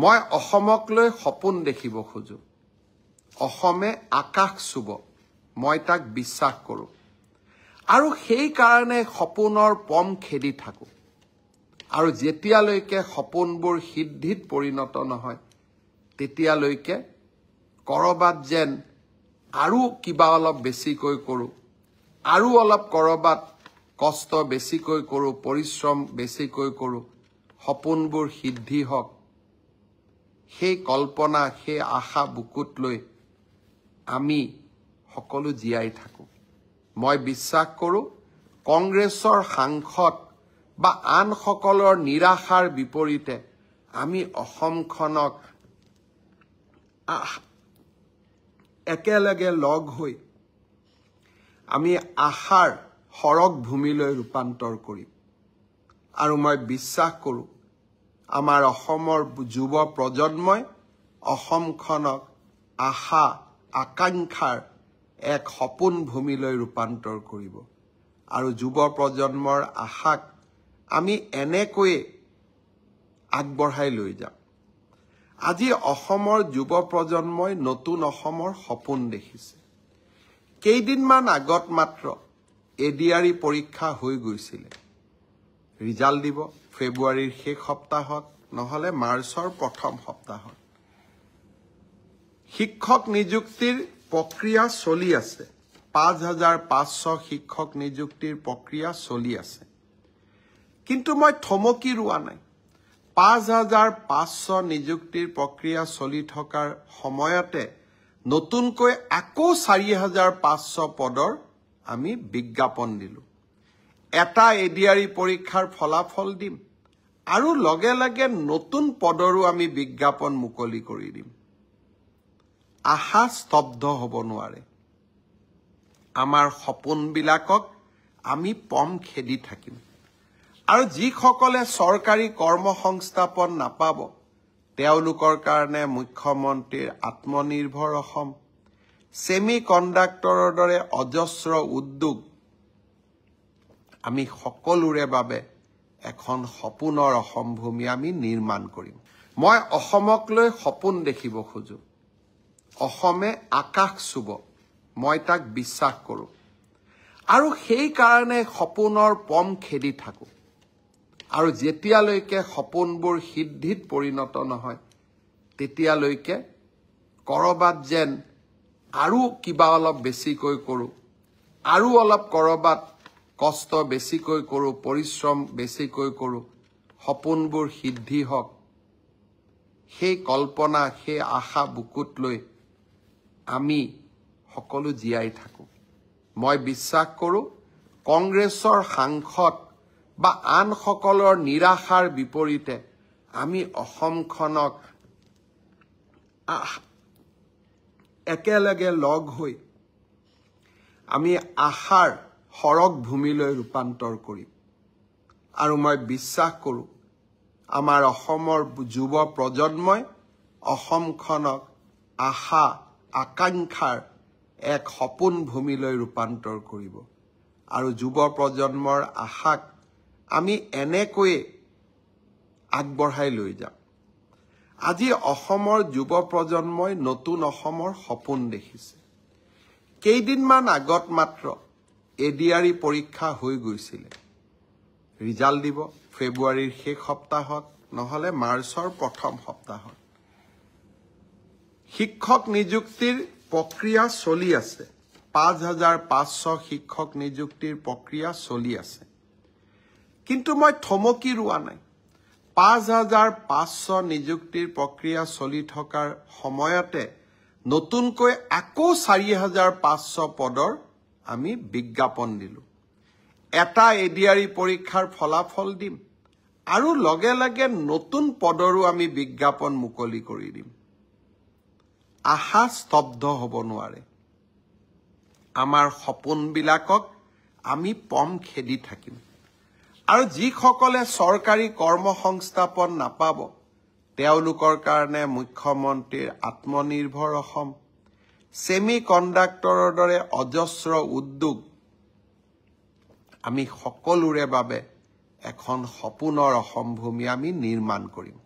মই অসমক লৈ সপোন দেখিব খোজো অসমে আকাশ চুব মই তাক বিশ্বাস কৰো আৰু সেই কাৰণে সপোনৰ পম খেদি থাকো আৰু যেতিয়ালৈকে সপোনবোৰ সিদ্ধিত পৰিণত নহয় তেতিয়ালৈকে কৰবাত যেন আৰু কিবা অলপ বেছিকৈ কৰো আৰু অলপ কৰবাত কষ্ট বেছিকৈ কৰো পৰিশ্ৰম বেছিকৈ কৰো সপোনবোৰ সিদ্ধি হওক সেই কল্পনা সেই আশা বুকুত লৈ আমি সকলো জীয়াই থাকো মই বিশ্বাস কৰো কংগ্ৰেছৰ সাংসদ বা আন সকলৰ নিৰাশাৰ বিপৰীতে আমি অসমখনক একেলগে লগ হৈ আমি আশাৰ সৰগ ভূমিলৈ ৰূপান্তৰ কৰিম আৰু মই বিশ্বাস কৰো আমাৰ অসমৰ যুৱ প্ৰজন্মই অসমখনক আশা আকাংক্ষাৰ এক সপোন ভূমিলৈ ৰূপান্তৰ কৰিব আৰু যুৱ প্ৰজন্মৰ আশাক আমি এনেকৈ আগবঢ়াই লৈ যাম আজি অসমৰ যুৱ প্ৰজন্মই নতুন অসমৰ সপোন দেখিছে কেইদিনমান আগত মাত্ৰ এডিআৰই পৰীক্ষা হৈ গৈছিল ৰিজাল্ট দিব ফেব্ৰুৱাৰীৰ শেষ সপ্তাহত নহলে মাৰ্চৰ প্ৰথম সপ্তাহত শিক্ষক নিযুক্তিৰ প্ৰক্ৰিয়া চলি আছে 5500 শিক্ষক নিযুক্তিৰ প্ৰক্ৰিয়া চলি আছে কিন্তু মই থমকি ৰোৱা নাই 5500 নিযুক্তিৰ প্ৰক্ৰিয়া চলি থকাৰ সময়তে নতুনকৈ আকৌ 4500 পদৰ আমি বিজ্ঞাপন দিলো এটা এডিআৰই পৰীক্ষাৰ ফলাফল দিম আৰু লগে লগে নতুন পদৰো আমি বিজ্ঞাপন মুকলি কৰি দিম আশা স্তব্ধ হ'ব নোৱাৰে আমাৰ সপোনবিলাকক আমি পম খেদি থাকিম আৰু যিসকলে চৰকাৰী কৰ্মসংস্থাপন নাপাব তেওঁলোকৰ কাৰণে মুখ্যমন্ত্ৰীৰ আত্মনিৰ্ভৰ অসম সেমি কণ্ডাক্টৰৰ দৰে অজস্ৰ উদ্যোগ আমি সকলোৰে বাবে এখন সপোনৰ অসম ভূমি আমি নিৰ্মাণ কৰিম মই অসমক লৈ সপোন দেখিব খোজো অসমে আকাশ চুব মই তাক বিশ্বাস কৰো আৰু সেই কাৰণে সপোনৰ পম খেদি থাকো আৰু যেতিয়ালৈকে সপোনবোৰ সিদ্ধিত পৰিণত নহয় তেতিয়ালৈকে কৰবাত যেন আৰু কিবা অলপ বেছিকৈ কৰো আৰু অলপ কৰবাত কষ্ট বেছিকৈ কৰো পৰিশ্ৰম বেছিকৈ কৰো সপোনবোৰ সিদ্ধি হওক সেই কল্পনা সেই আশা বুকুত লৈ আমি সকলো জীয়াই থাকো মই বিশ্বাস কৰো কংগ্ৰেছৰ সাংসদ বা আন সকলৰ নিৰাশাৰ বিপৰীতে আমি অসমখনক একেলগে লগ হৈ আমি আশাৰ সৰগ ভূমিলৈ ৰূপান্তৰ কৰিম আৰু মই বিশ্বাস কৰো আমাৰ অসমৰ যুৱ প্ৰজন্মই অসমখনক আশা আকাংক্ষাৰ এক সপোন ভূমিলৈ ৰূপান্তৰ কৰিব আৰু যুৱ প্ৰজন্মৰ আশাক আমি এনেকৈ আগবঢ়াই লৈ যাম আজি অসমৰ যুৱ প্ৰজন্মই নতুন অসমৰ সপোন দেখিছে কেইদিনমান আগত মাত্ৰ এডিআৰই পৰীক্ষা হৈ গৈছিল ৰিজাল্ট দিব ফেব্ৰুৱাৰীৰ শেষ সপ্তাহত নহলে মাৰ্চৰ প্ৰথম সপ্তাহত শিক্ষক নিযুক্তিৰ প্ৰক্ৰিয়া চলি আছে 5500 শিক্ষক নিযুক্তিৰ প্ৰক্ৰিয়া চলি আছে কিন্তু মই থমকি ৰোৱা নাই 5500 নিযুক্তিৰ প্ৰক্ৰিয়া চলি থকাৰ সময়তে নতুনকৈ আকৌ 4500 পদৰ আমি বিজ্ঞাপন দিলো এটা এডিআৰই পৰীক্ষাৰ ফলাফল দিম আৰু লগে লগে নতুন পদৰো আমি বিজ্ঞাপন মুকলি কৰি দিম আশা স্তব্ধ হ'ব নোৱাৰে আমাৰ সপোনবিলাকক আমি পম খেদি থাকিম আৰু যিসকলে চৰকাৰী কৰ্মসংস্থাপন নাপাব তেওঁলোকৰ কাৰণে মুখ্যমন্ত্ৰীৰ আত্মনিৰ্ভৰ অসম সেমি কণ্ডাক্টৰৰ দৰে অজস্ৰ উদ্যোগ আমি সকলোৰে বাবে এখন সপোনৰ অসম ভূমি আমি নিৰ্মাণ কৰিম